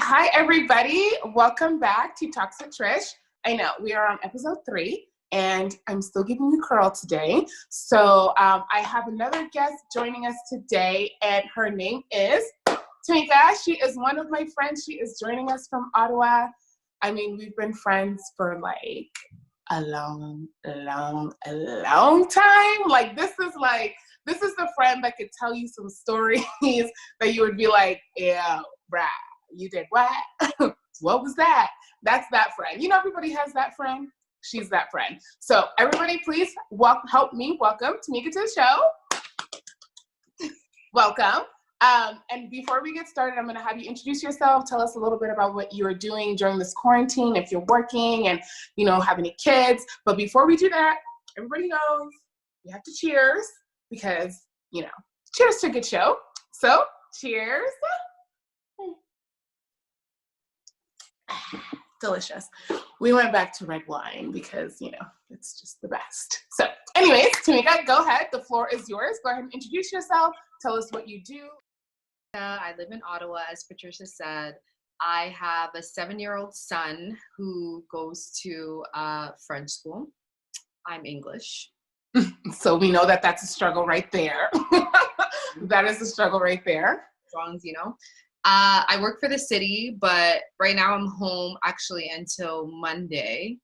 Hi, everybody. Welcome back to Talks with Trish. I know we are on episode 3, and I'm still giving you curl today. So I have another guest joining us today, and her name is Tamica. She is one of my friends. She is joining us from Ottawa. I mean, we've been friends for like a long time. Like, this is the friend that could tell you some stories that you would be like, yeah, bruh, you did what? What was that? That's that friend. You know, everybody has that friend. She's that friend. So everybody, please help me welcome Tamica to the show. Welcome. And before we get started, I'm going to have you introduce yourself. Tell us a little bit about what you're doing during this quarantine, if you're working and, you know, have any kids. But before we do that, everybody knows you have to cheers because, you know, cheers to a good show. So cheers. Delicious. We went back to red wine because, you know, it's just the best. So anyways, Tamica, go ahead. The floor is yours. Go ahead and introduce yourself. Tell us what you do. I live in Ottawa, as Patricia said. I have a 7-year-old son who goes to French school. I'm English. So we know that that's a struggle right there. That is a struggle right there. As long as you know. I work for the city, but right now I'm home actually until Monday.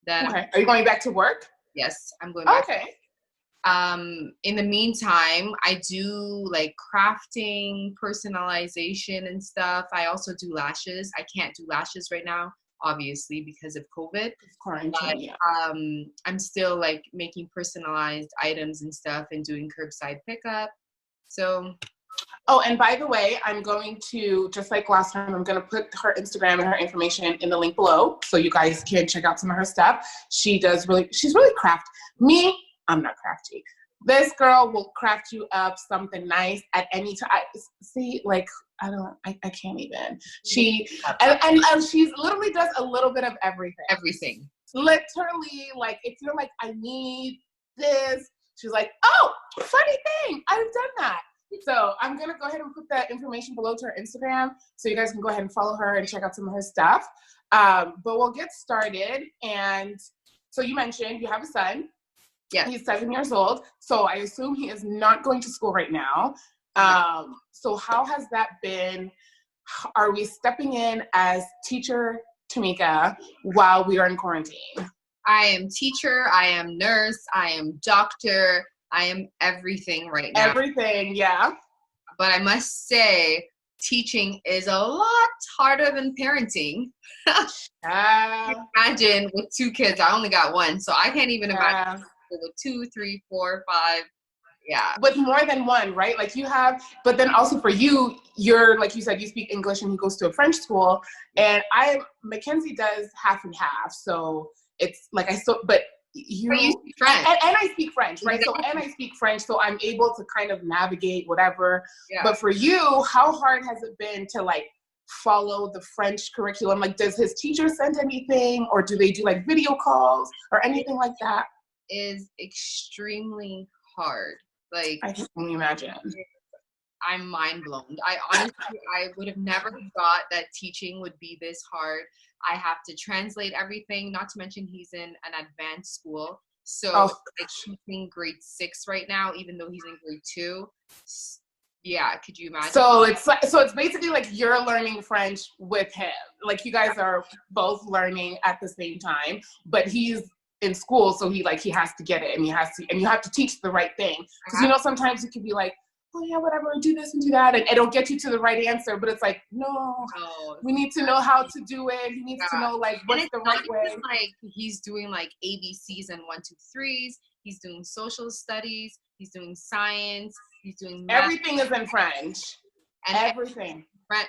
Then okay. Are you going back to work? Yes, I'm going back. Okay. In the meantime, I do like crafting, personalization and stuff. I also do lashes. I can't do lashes right now, obviously, because of COVID. Quarantine, yeah. I'm still like making personalized items and stuff and doing curbside pickup. So. Oh, and by the way, I'm going to, just like last time, I'm going to put her Instagram and her information in the link below so you guys can check out some of her stuff. She's really crafty. Me, I'm not crafty. This girl will craft you up something nice at any time. See, like, I can't even. And she's literally does a little bit of everything. Everything. Literally, like, if you're like, I need this, she's like, oh, funny thing, I've done that. So I'm going to go ahead and put that information below to her Instagram so you guys can go ahead and follow her and check out some of her stuff. But we'll get started. And so you mentioned you have a son. Yeah. He's 7 years old. So I assume he is not going to school right now. So how has that been? Are we stepping in as teacher Tamica while we are in quarantine? I am teacher. I am nurse. I am doctor. I am everything right now. Everything, yeah. But I must say, teaching is a lot harder than parenting. Imagine with 2 kids. I only got 1, so I can't even imagine with 2, 3, 4, 5. Yeah. With more than 1, right? Like you have, but then also for you, you're, like you said, you speak English and he goes to a French school. And Mackenzie does half and half. So it's like but you speak French. And I speak French, right? So and I speak French, so I'm able to kind of navigate whatever. Yeah. But for you, how hard has it been to like follow the French curriculum? Like, does his teacher send anything, or do they do like video calls or anything like that? Is extremely hard. Like, I can only imagine. I'm mind blown. I would have never thought that teaching would be this hard. I have to translate everything, not to mention he's in an advanced school. So like he's in grade 6 right now, even though he's in grade 2. Yeah, could you imagine? So it's basically like you're learning French with him. Like you guys are both learning at the same time, but he's in school, so he has to get it, and you have to teach the right thing. Because you know, sometimes it could be like, oh yeah, whatever, do this and do that, and it'll get you to the right answer, but it's like, no, we need to know how to do it. He needs to know like what's the right way. Like he's doing like ABCs and 1, 2, 3s. He's doing social studies. He's doing science. He's doing math. Everything is in French. And everything.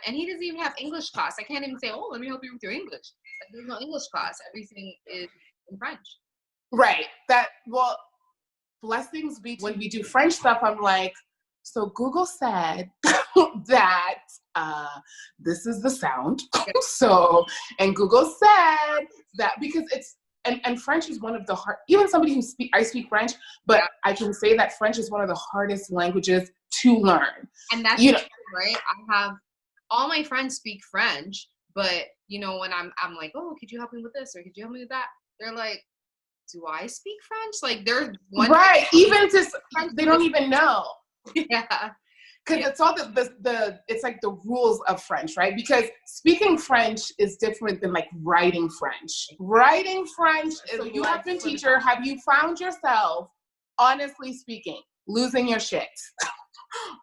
And he doesn't even have English class. I can't even say, oh, let me help you with your English. Like, there's no English class. Everything is in French. Right. Blessings be when we do French stuff. I'm like, so Google said that this is the sound. And Google said that because it's, and French is one of the hard, even somebody I speak French, but I can say that French is one of the hardest languages to learn. And that's right. I have all my friends speak French, But you know, when I'm like, oh, could you help me with this or could you help me with that? They're like, do I speak French? Like they're one right. Even just they don't even know. Yeah. Because it's all the it's like the rules of French, right? Because speaking French is different than like writing French. Writing French is, so you have been teacher, have you found yourself, honestly speaking, losing your shit?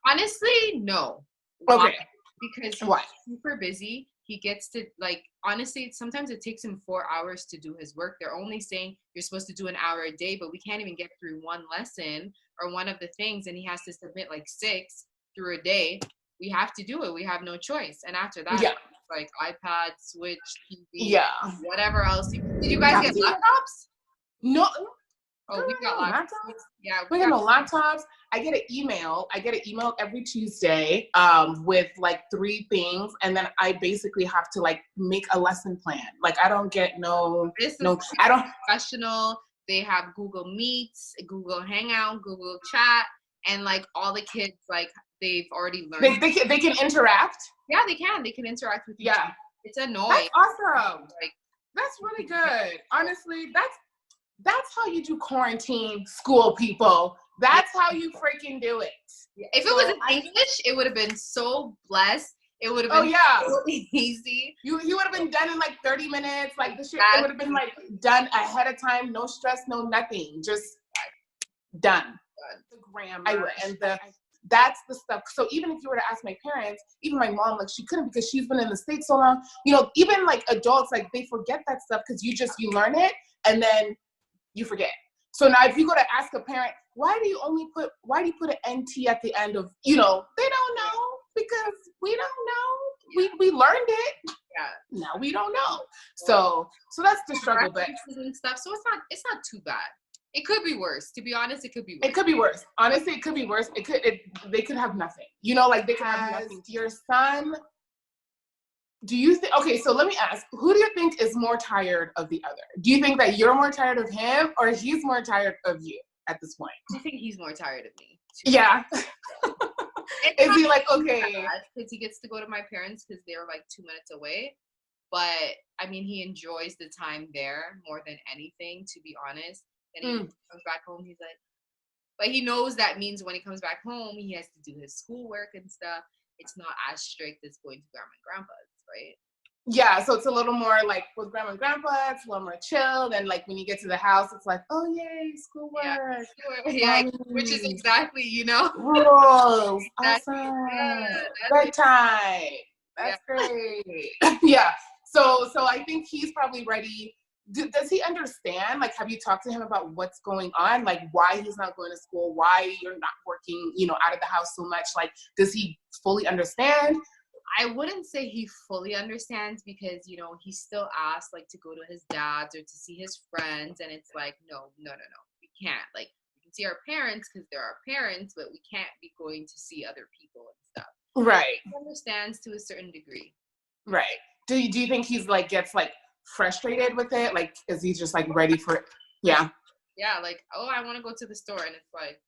Honestly, no. Okay. Why? Because he's Why? super busy. He gets to, like, honestly, sometimes it takes him 4 hours to do his work. They're only saying you're supposed to do an hour a day, but we can't even get through one lesson or one of the things, and he has to submit like 6 through a day. We have to do it. We have no choice. And after that, Yeah. like iPad, Switch, TV, Yeah. whatever else. Did you guys get laptops? No. Oh, we got laptops. Yeah, we got no laptops. I get an email every Tuesday with like 3 things, and then I basically have to like make a lesson plan. Like I don't get I don't. Professional. They have Google Meets, Google Hangout, Google Chat, and like all the kids, like they've already learned. They can interact. Yeah, they can. They can interact with each other. It's annoying. That's awesome. Like that's really good. Honestly, that's how you do quarantine school, people. That's how you freaking do it. If it was in English, it would have been so blessed. It would have been so easy. You would have been done in like 30 minutes. Like the shit, it would have been like done ahead of time. No stress, no nothing. Just done. The grammar. I would. And that's the stuff. So even if you were to ask my parents, even my mom, like she couldn't because she's been in the States so long. You know, even like adults, like they forget that stuff because you learn it and then you forget. So now if you go to ask a parent, why do you put an NT at the end of, they don't know because we don't know. We learned it. Yeah. Now we don't know. So that's the struggle. But and stuff. So it's not too bad. It could be worse. To be honest, it could be worse. It could be worse. Honestly, it could be worse. They could have nothing. Like they could have nothing. Your son, do you think, okay, so let me ask, who do you think is more tired of the other? Do you think that you're more tired of him or he's more tired of you at this point? I think he's more tired of me. Yeah. Is he like, okay. Because he gets to go to my parents because they're like 2 minutes away. But, I mean, he enjoys the time there more than anything, to be honest. And he comes back home, he's like, but he knows that means when he comes back home, he has to do his schoolwork and stuff. It's not as strict as going to grandma and grandpa's, right? Yeah, so it's a little more like with grandma and grandpa, it's a little more chilled. And like when you get to the house, it's like, oh yay, schoolwork. Yeah, which is exactly, rules. Awesome. Bedtime. That's great. Yeah. So I think he's probably ready. Does he understand? Like, have you talked to him about what's going on? Like, why he's not going to school? Why you're not working, out of the house so much? Like, does he fully understand? I wouldn't say he fully understands because, he still asks, like, to go to his dad's or to see his friends. And it's like, no, we can't. Like, we can see our parents because they're our parents, but we can't be going to see other people and stuff. Right. He understands to a certain degree. Right. Do you think he's, like, gets, like, frustrated with it? Like, is he just, like, ready for it? Yeah. Yeah, like, oh, I want to go to the store. And it's like,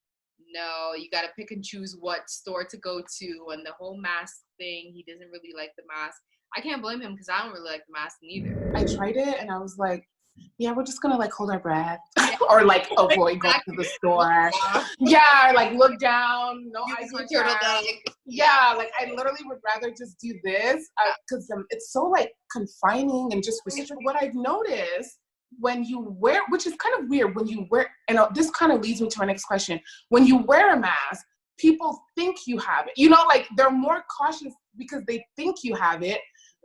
no, you got to pick and choose what store to go to. And the whole mask thing, he doesn't really like the mask. I can't blame him because I don't really like the mask neither. I tried it and I was like, yeah, we're just going to like hold our breath or like avoid going to the store. Yeah, like look down, no eye contact. Yeah, like I literally would rather just do this because it's so like confining and just restrictive. What I've noticed when you wear, which is kind of weird, when you wear, and this kind of leads me to my next question. When you wear a mask, people think you have it. Like they're more cautious because they think you have it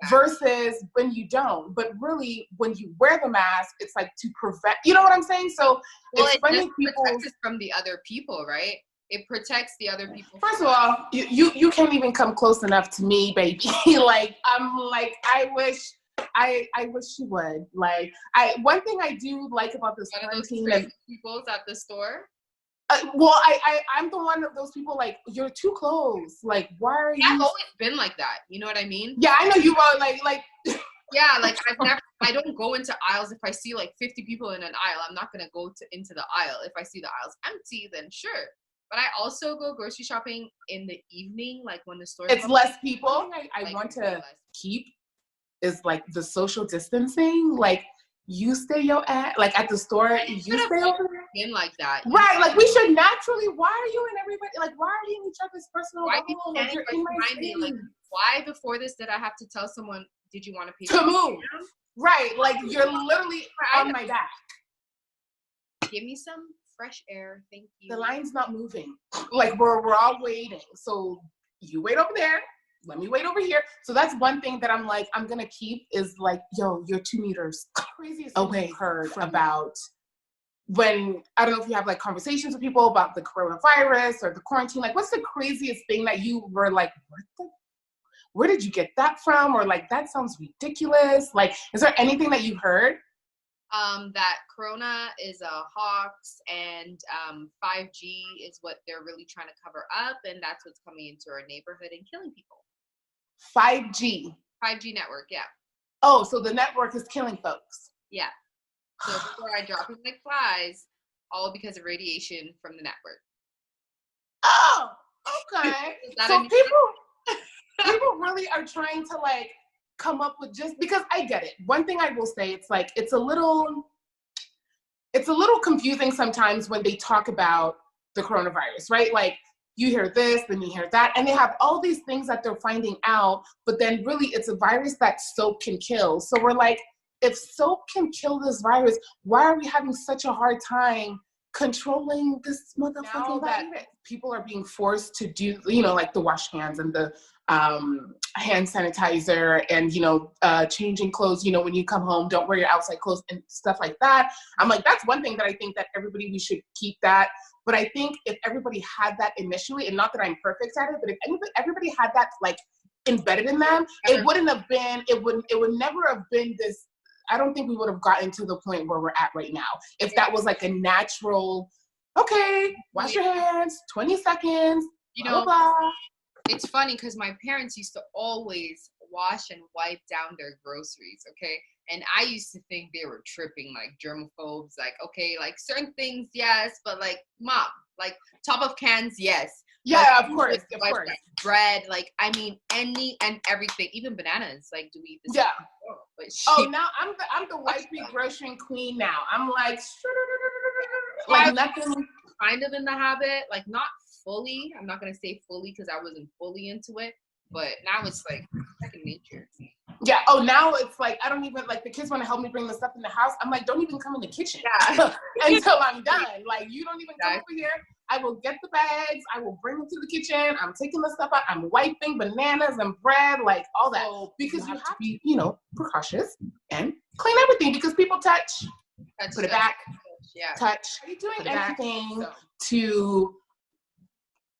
versus when you don't. But really, when you wear the mask, it's like to prevent, you know what I'm saying? So it's funny people protects us from the other people, right? It protects the other people. First of all, you can't even come close enough to me, baby. Like I'm like, I wish you would. Like one thing I do like about this quarantine is people's at the store. Well, I'm the one of those people like, you're too close. Like, why are you? I've always been like that. You know what I mean? Yeah, I know you are like. Yeah, like I don't go into aisles if I see like 50 people in an aisle. I'm not gonna go into the aisle. If I see the aisles empty, then sure. But I also go grocery shopping in the evening, like when the store. It's less people. I want to keep is like the social distancing. Like, you stay your ass, like at the store, you stay over there. In like that. Right, like we should naturally, why are you in everybody, like why are you in each other's personal bubble? Like you're in my space. Like, why before this did I have to tell someone, did you want to pay to move? Right, like you're literally on my back. Give me some fresh air, thank you. The line's not moving. Like we're all waiting. So you wait over there, let me wait over here. So that's one thing that I'm like, I'm gonna keep is like, yo, you're 2 meters craziest away. Heard about when, I don't know if you have like conversations with people about the coronavirus or the quarantine, like what's the craziest thing that you were like, where did you get that from? Or like, that sounds ridiculous. Like, is there anything that you've heard? That Corona is a hoax and 5G is what they're really trying to cover up, and that's what's coming into our neighborhood and killing people. 5G network, yeah. Oh, so the network is killing folks. Yeah. So before I drop them like flies, all because of radiation from the network. Oh, okay. So people really are trying to like come up with, just because I get it. One thing I will say, it's like it's a little confusing sometimes when they talk about the coronavirus, right? Like you hear this, then you hear that, and they have all these things that they're finding out, but then really it's a virus that soap can kill. So we're like, if soap can kill this virus, why are we having such a hard time controlling this motherfucking virus? People are being forced to do, you know, like the wash hands and the hand sanitizer and, you know, changing clothes, you know, when you come home, don't wear your outside clothes and stuff like that. I'm like, that's one thing that I think that we should keep that. But I think if everybody had that initially, and not that I'm perfect at it, but if everybody had that like embedded in them, it would never have been this. I don't think we would have gotten to the point where we're at right now. If that was like a natural, okay, wash your hands, 20 seconds, you know, blah, blah. It's funny because my parents used to always wash and wipe down their groceries, okay? And I used to think they were tripping, like germaphobes, like, okay, like certain things, yes, but like, mom, like top of cans, yes. Yeah, of course. Like bread, like, I mean, any and everything, even bananas, like, do we eat this? Yeah. Oh, now I'm the wifey grocery queen now. I'm like nothing. Kind of in the habit, like not fully. I'm not gonna say fully because I wasn't fully into it, but now it's like second nature. Yeah. Oh, now it's like I don't even like the kids want to help me bring the stuff in the house. I'm like, don't even come in the kitchen until I'm done. Like you don't even come over here. I will get the bags. I will bring them to the kitchen. I'm taking the stuff out. I'm wiping bananas and bread, like all that, because you have to be, you know, precautious and clean everything because people touch put it back. Yeah. Touch. Are you doing anything to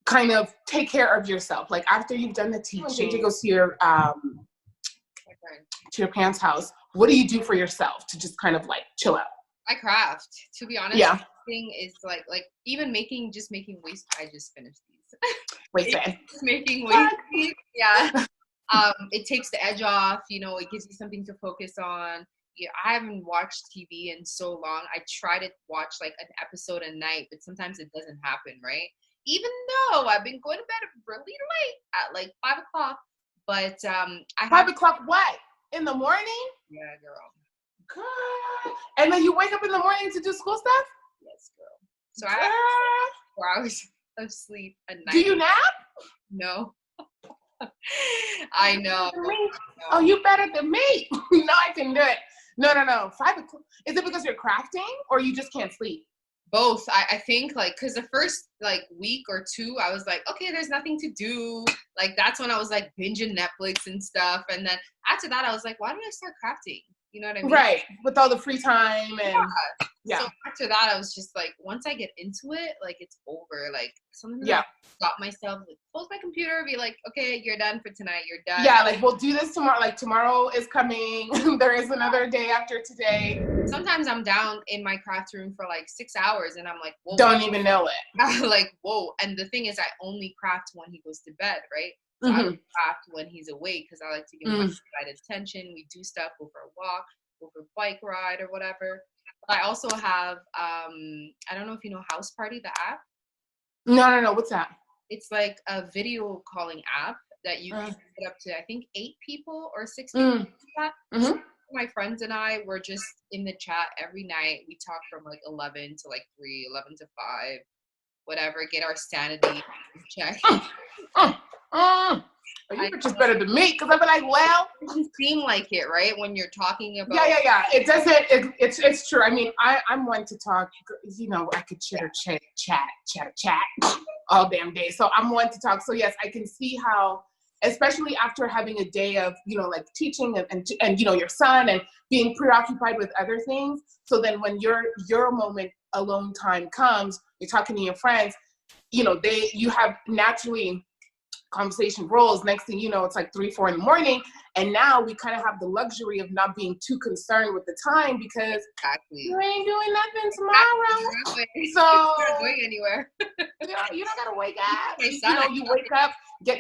kind of take care of yourself? Like after you've done the teaching, JJ goes to your parents' house. What do you do for yourself to just kind of like chill out? I craft. To be honest, the thing is like even making waste. I just finished these. Making waste. Yeah. It takes the edge off. You know, it gives you something to focus on. Yeah, I haven't watched TV in so long. I try to watch like an episode a night, but sometimes it doesn't happen, right? Even though I've been going to bed really late at like 5 o'clock, but I have 5 o'clock what? In the morning? Yeah, girl. God. And then you wake up in the morning to do school stuff? Yes, girl. So I have 4 hours of sleep a night. Do you nap? No. I know. Oh, you better than me. No, I can do it. No. 5 o'clock. Is it because you're crafting or you just can't sleep? Both. I think like because the first like week or two I was like, okay, there's nothing to do. Like that's when I was like binging Netflix and stuff. And then after that I was like, why did I start crafting? You know what I mean? Right. With all the free time and So after that I was just like, once I get into it, like it's over. Like sometimes I stop myself, like close my computer, be like, okay, you're done for tonight. You're done. Yeah, like we'll do this tomorrow. Like tomorrow is coming. There is another day after today. Sometimes I'm down in my craft room for like 6 hours and I'm like, whoa. Don't even know it. Like, whoa. And the thing is I only craft when he goes to bed, right? So I craft when he's awake because I like to give him my attention. We do stuff, go for a walk, go for a bike ride or whatever. But I also have, I don't know if you know House Party, the app. No. What's that? It's like a video calling app that you can get up to, I think, 8 people or 6 people. So my friends and I were just in the chat every night. We talk from like 11 to like 3, 11 to 5, whatever, get our sanity check. You're just better than me, because I'd be like, well, it doesn't seem like it, right? When you're talking about it doesn't. It's true. I mean, I'm one to talk. You know, I could chat all damn day. So I'm one to talk. So yes, I can see how, especially after having a day of, you know, like teaching and you know, your son and being preoccupied with other things. So then when your moment alone time comes, you're talking to your friends, you know, you have naturally conversation rolls. Next thing you know, it's like 3, 4 in the morning. And now we kind of have the luxury of not being too concerned with the time, because you ain't doing nothing tomorrow. Exactly. So you're not going anywhere. you don't gotta wake up. You know, you wake up, get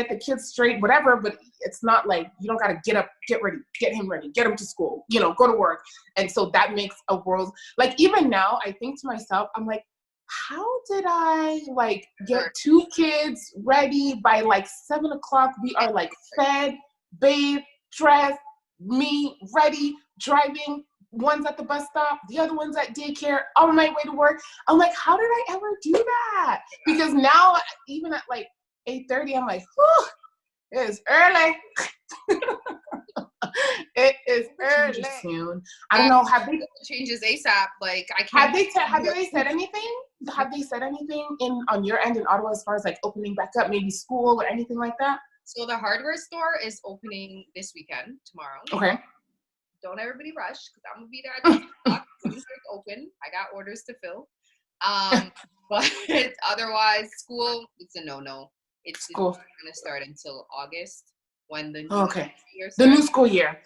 the kids straight, whatever, but it's not like you don't gotta get up, get ready, get him ready, get him to school, you know, go to work. And so that makes a world, like, even now I think to myself, I'm like, how did I like get 2 kids ready by like 7 o'clock? We are like fed, bathed, dressed, me ready, driving. One's at the bus stop, the other one's at daycare, on my way to work. I'm like, how did I ever do that? Because now, even at like 8:30, I'm like, whew, it is early. It is early. Soon. I don't know. Have they changes ASAP? Like, I can't. Have they said anything? Have they said anything on your end in Ottawa as far as like opening back up, maybe school or anything like that? So the hardware store is opening this weekend, tomorrow. Okay. Don't everybody rush, because I'm gonna be there at 10 o'clock. It's open. I got orders to fill. But otherwise, school, it's a no. It's not gonna start until August, when the new year starts. The new school year.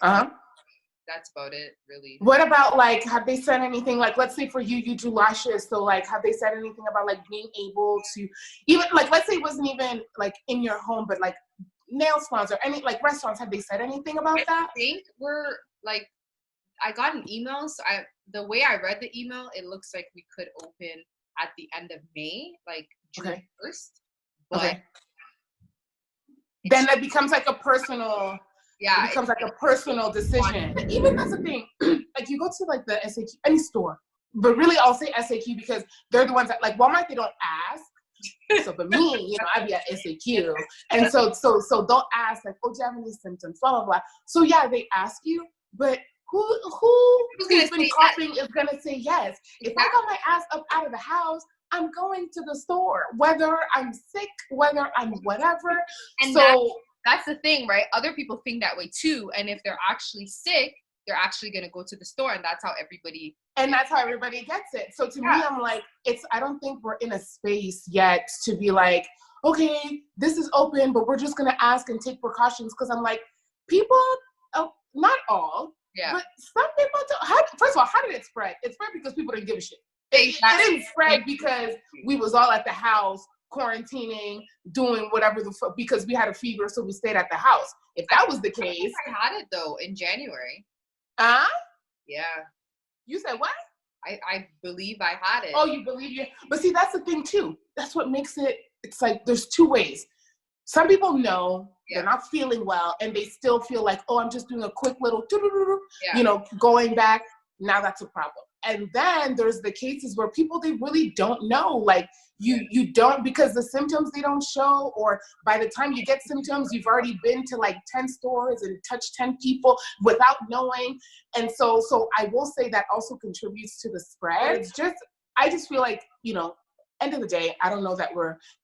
That's about it, really. What about, like, have they said anything, like, let's say for you do lashes, so like, have they said anything about like being able to, even like, let's say it wasn't even like in your home, but like nail salons or any like restaurants, have they said anything about that? I think we're like, I got an email, so the way I read the email, it looks like we could open at the end of May, like June 1st. But then it becomes like a personal. Yeah, it becomes like a personal decision. Even that's the thing. Like, you go to like the SAQ, any store, but really I'll say SAQ because they're the ones that, like, Walmart, they don't ask. So for me, you know, I'd be at SAQ, and so they'll ask like, oh, do you have any symptoms? Blah blah blah. So yeah, they ask you, but who's been coughing is gonna say yes. If I got my ass up out of the house, I'm going to the store, whether I'm sick, whether I'm whatever. And so. That's the thing, right? Other people think that way too. And if they're actually sick, they're actually going to go to the store. And that's how everybody gets it. So to me, I'm like, I don't think we're in a space yet to be like, okay, this is open, but we're just going to ask and take precautions. Because I'm like, people, not all, but some people don't. First of all, how did it spread? It spread because people didn't give a shit. It didn't spread because we was all at the house quarantining, doing whatever because we had a fever, so we stayed at the house. If that was the case, I had it though in January. Yeah. You said what? I believe I had it. Oh, you believe you? But see, that's the thing too. That's what makes it. It's like there's 2 ways. Some people know they're not feeling well, and they still feel like, oh, I'm just doing a quick little, you know, going back. Now that's a problem. And then there's the cases where people, they really don't know, like you don't, because the symptoms they don't show, or by the time you get symptoms, you've already been to like 10 stores and touched 10 people without knowing. And so I will say that also contributes to the spread. It's just, I just feel like, you know, end of the day, I don't know that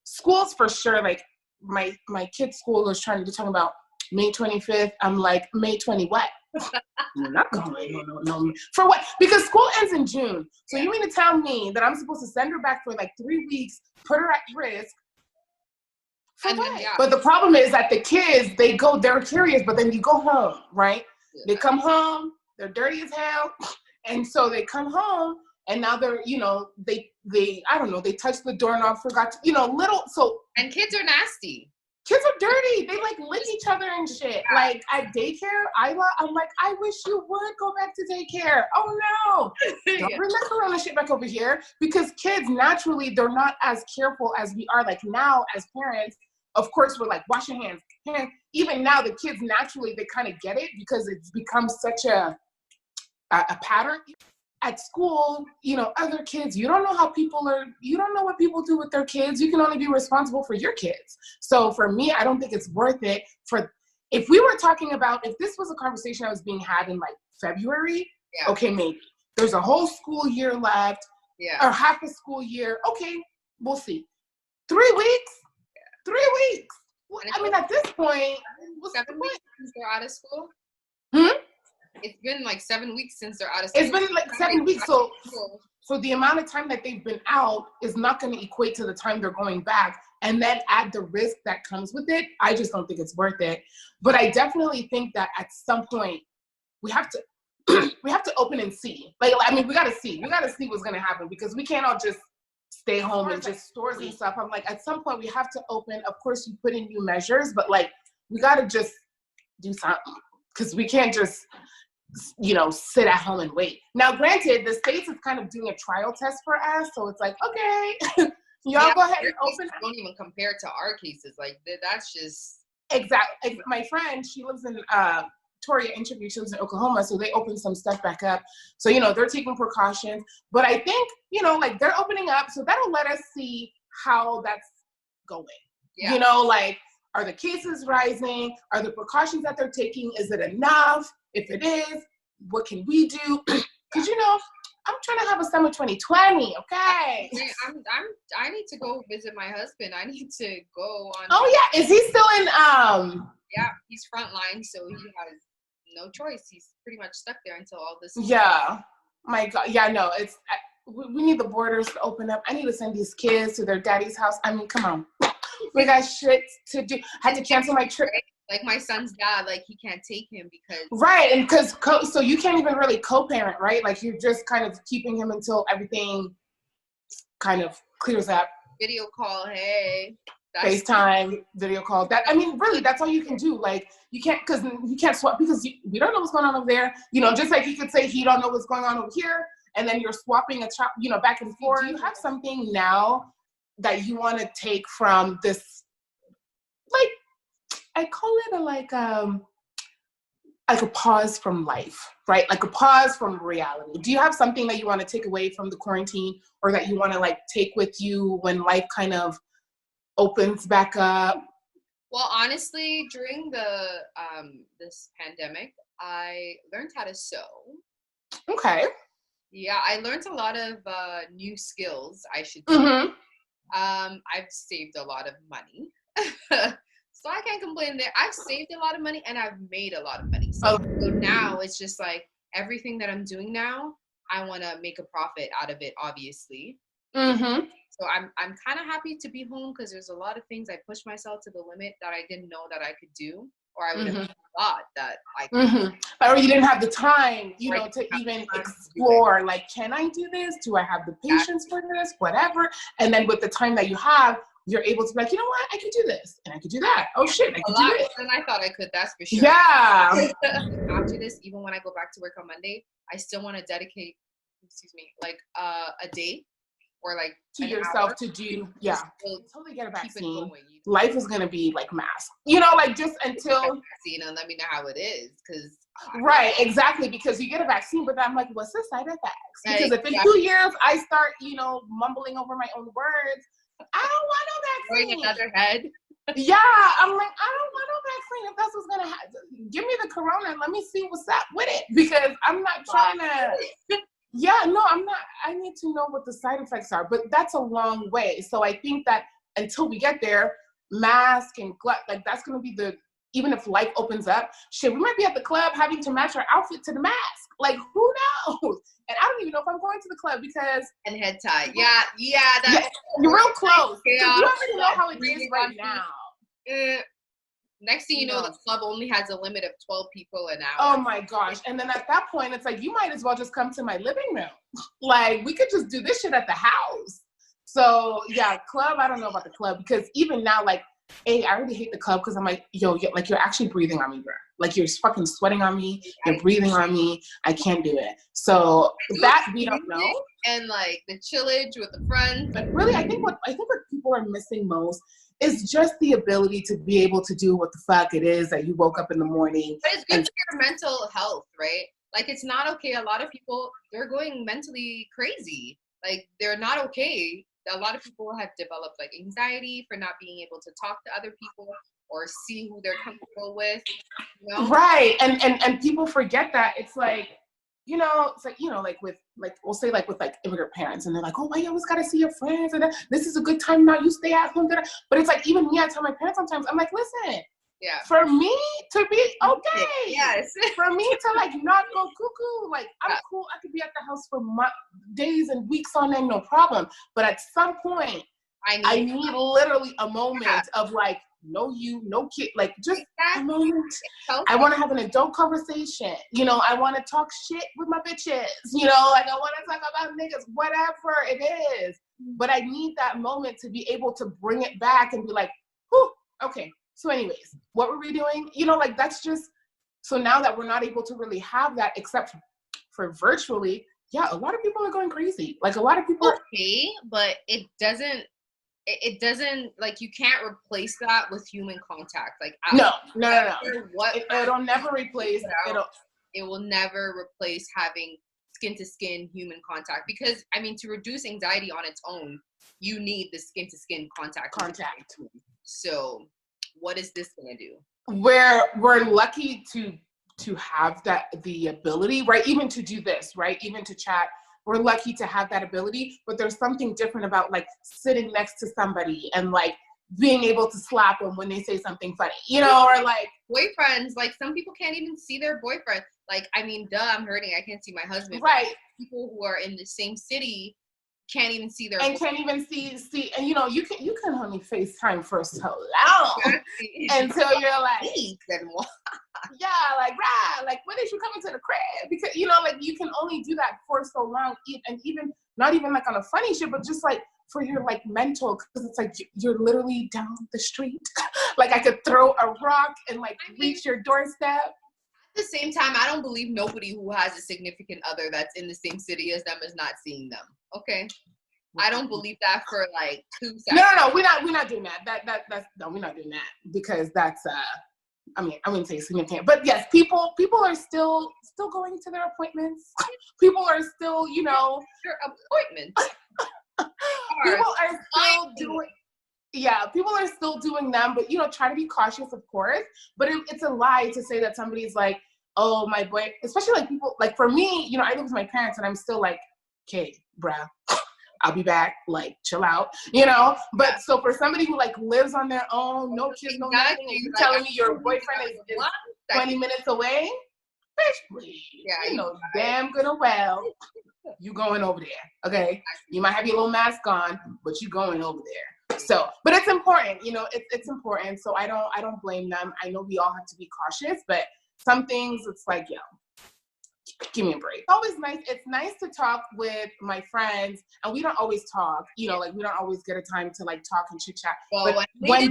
schools for sure, like my kid's school was talking about May 25th. I'm like, May 20 what? I'm not going. No. For what? Because school ends in June. So you mean to tell me that I'm supposed to send her back for like 3 weeks, put her at risk? But the problem is that the kids, they're curious, but then you go home, right? Yeah. They come home, they're dirty as hell. And so they come home and now they're, you know, they I don't know, they touched the doorknob, forgot to, you know, and kids are nasty. Kids are dirty. They like lick each other and shit. Like at daycare, I'm like, I wish you would go back to daycare. Oh no. Don't bring that corona shit back over here. Because kids naturally, they're not as careful as we are like now as parents. of course, we're like, wash your hands. Even now, the kids naturally, they kind of get it because it's become such a pattern. At school, other kids, you don't know how you don't know what people do with their kids. You can only be responsible for your kids. So for me, I don't think it's worth it. If we were talking about, if this was a conversation that was being had in like February, okay, maybe. There's a whole school year left, or half a school year. Okay, we'll see. 3 weeks? 3 weeks. Well, I mean, at this point, 7 weeks since they're out of school? It's been like 7 weeks since they're out of school. It's been like 7 weeks. So the amount of time that they've been out is not going to equate to the time they're going back. And then add the risk that comes with it. I just don't think it's worth it. But I definitely think that at some point we have to open and see. Like, I mean, we got to see what's going to happen, because we can't all just stay home and just stores and stuff. I'm like, at some point we have to open. Of course, you put in new measures, but like, we got to just do something, because we can't just, sit at home and wait. Now, granted, the States is kind of doing a trial test for us. So it's like, okay, y'all go ahead and open. Don't even compare to our cases. Like, that's just. Exactly. My friend, she lives in, Toria interviewed, she lives in Oklahoma, so they opened some stuff back up. So, they're taking precautions. But I think, like, they're opening up, so that'll let us see how that's going. Yeah. Like, are the cases rising? Are the precautions that they're taking, is it enough? If it is, what can we do? Because, I'm trying to have a summer 2020, okay? I need to go visit my husband. I need to go on. Oh, yeah. Is he still in, Yeah, he's frontline, so he has no choice. He's pretty much stuck there until all this. Yeah. My God. Yeah, no, we need the borders to open up. I need to send these kids to their daddy's house. I mean, come on. We got shit to do. I had to cancel my trip. Like, my son's dad, like, he can't take him because. Right, and so you can't even really co-parent, right? Like, you're just kind of keeping him until everything kind of clears up. Video call, hey. FaceTime, video call. That, I mean, really, that's all you can do. Like, you can't swap, because we don't know what's going on over there. Just like you could say he don't know what's going on over here, and then you're swapping back and forth. Do you have something now that you want to take from this, like, I call it like a pause from life, right? Like a pause from reality. Do you have something that you want to take away from the quarantine, or that you want to like take with you when life kind of opens back up? Well, honestly, during the this pandemic, I learned how to sew. Okay. Yeah, I learned a lot of new skills, I should say. Mm-hmm. I've saved a lot of money. So I can't complain there. I've saved a lot of money and I've made a lot of money. So now it's just like everything that I'm doing now, I want to make a profit out of it, obviously. Mm-hmm. So I'm kind of happy to be home, because there's a lot of things I pushed myself to the limit that I didn't know that I could do, or I would have thought that I could. Mm-hmm. Or you didn't have the time, to even explore, like, can I do this? Do I have the patience for this? Whatever. And then with the time that you have, you're able to be like, you know what? I could do this and I could do that. Oh shit, I could do it. And I thought I could, that's for sure. Yeah. After this, even when I go back to work on Monday, I still want to dedicate, like a day or like to yourself to do. Yeah. Until they get a vaccine, life is going to be like mass, like just until. And let me know how it is. Because. Right, exactly. Because you get a vaccine, but I'm like, what's the side effects? Because if in 2 years I start, mumbling over my own words, I don't want no vaccine. Another head. Yeah, I'm like, I don't want no vaccine. If that's what's gonna happen, give me the corona and let me see what's up with it, because I'm not trying to. Yeah, no, I'm not. I need to know what the side effects are, but that's a long way. So I think that until we get there, mask and like that's gonna be even if life opens up, shit, we might be at the club having to match our outfit to the mask. Like, who knows? And I don't even know if I'm going to the club because. And head tie. Yeah. You're real close. You already know how it is right now. Next thing you know, the club only has a limit of 12 people an hour. Oh my gosh. And then at that point, it's like, you might as well just come to my living room. Like, we could just do this shit at the house. So yeah, club, I don't know about the club, because even now, like, I already hate the club because I'm like, yo, like, you're actually breathing on me, bro. Like, you're fucking sweating on me. You're breathing on me. I can't do it. So that we don't know. And like the chillage with the friends. But really, I think what people are missing most It's just the ability to be able to do what the fuck it is that you woke up in the morning. But it's good for your mental health, right? Like, it's not okay. A lot of people, they're going mentally crazy. Like, they're not okay. A lot of people have developed like anxiety for not being able to talk to other people or see who they're comfortable with, you know? Right. And people forget that. It's like, it's like, like with, like, we'll say like with like immigrant parents, and they're like, oh, why you always got to see your friends? And this is a good time now, you stay at home. But it's like, even me, I tell my parents sometimes, I'm like, listen, yeah, for me to be okay, yes, for me to like not go cuckoo, like I'm cool, I could be at the house for days and weeks on end, no problem. But at some point, I need literally a moment of like, no you, no kid, like just a moment. I want to have an adult conversation. I want to talk shit with my bitches. Like I want to talk about niggas, whatever it is. But I need that moment to be able to bring it back and be like, whew, okay. So anyways, what were we doing? Like that's just, so now that we're not able to really have that except for virtually, yeah, a lot of people are going crazy. Like a lot of people okay, but it doesn't, like, you can't replace that with human contact. Like, no. It'll never replace, it will never replace having skin-to-skin human contact, because I mean, to reduce anxiety on its own, you need the skin-to-skin contact. So what is this gonna do? We're lucky to have the ability, right? Even to do this, right? Even to chat. We're lucky to have that ability, but there's something different about like sitting next to somebody and like being able to slap them when they say something funny, or like boyfriends. Like some people can't even see their boyfriend. Like, I mean, duh, I'm hurting. I can't see my husband. Right. People who are in the same city can't even see their boyfriend. Can't even see, and you can only FaceTime for so long until you're like, yeah, like, rah, like, when did you come into the crib? Because, like, you can only do that for so long, and even, not even, like, on a funny shit, but just, like, for your, like, mental, because it's, like, you're literally down the street. Like, I could throw a rock and, like, reach your doorstep. At the same time, I don't believe nobody who has a significant other that's in the same city as them is not seeing them, okay? I don't believe that for, like, 2 seconds. No, we're not doing that. No, we're not doing that, because that's, I mean, I wouldn't say significant, but yes, people are still going to their appointments. People are still, their appointments. People are still doing, people are still doing them, but try to be cautious, of course. But it's a lie to say that somebody's like, oh, my boy, especially like people, like for me, I live with my parents, and I'm still like, okay, bruh, I'll be back, like, chill out, But so for somebody who like lives on their own, no kids, no nothing, and you telling me your boyfriend is 20 minutes away, bitch, please. Yeah, damn good and well, you going over there, okay? You might have your little mask on, but you going over there. So, but it's important, it's important. So I don't blame them. I know we all have to be cautious, but some things it's like, give me a break. It's always nice. It's nice to talk with my friends, and we don't always talk, like we don't always get a time to like talk and chit chat. Well, but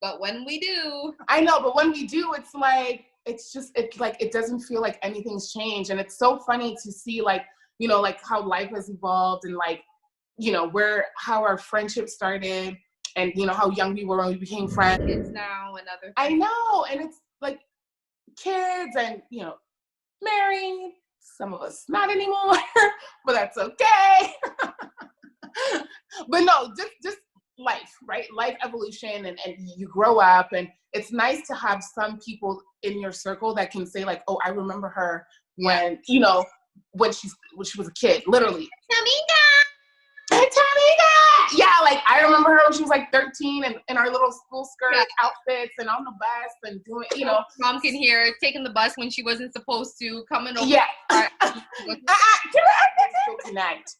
But when we do, I know, but when we do, it's like, it doesn't feel like anything's changed. And it's so funny to see like, like how life has evolved, and like, how our friendship started, and how young we were when we became friends. Kids now and other things. I know. And it's like kids and, married, some of us not anymore, but that's okay. But no, just life, right? Life evolution, and you grow up, and it's nice to have some people in your circle that can say like, oh, I remember her when, when she was a kid, literally. Tamica! Yeah, like I remember her when she was like 13 and in our little school skirt outfits and on the bus and doing, Mom can hear her taking the bus when she wasn't supposed to, coming over. Yeah. Connect,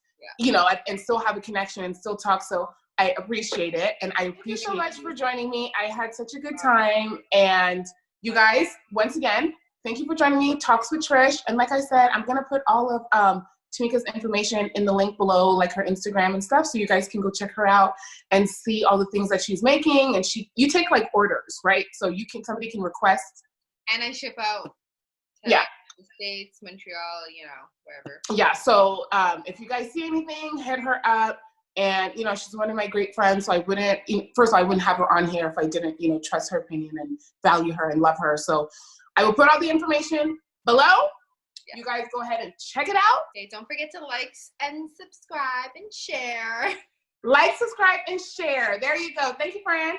and still have a connection and still talk. So I appreciate it. And I appreciate you so much for joining me. I had such a good time. And you guys, once again, thank you for joining me. Talks with Trish. And like I said, I'm going to put all of Tamica's information in the link below, like her Instagram and stuff, so you guys can go check her out and see all the things that she's making. And you take like orders, right? So somebody can request. And I ship out to the States, Montreal, wherever. Yeah, so if you guys see anything, hit her up. And, you know, she's one of my great friends. So I wouldn't, first of all, I wouldn't have her on here if I didn't, you know, trust her opinion and value her and love her. So I will put all the information below. Yeah. You guys go ahead and check it out. Okay, don't forget to like and subscribe and share. Like, subscribe, and share. There you go. Thank you, Fran.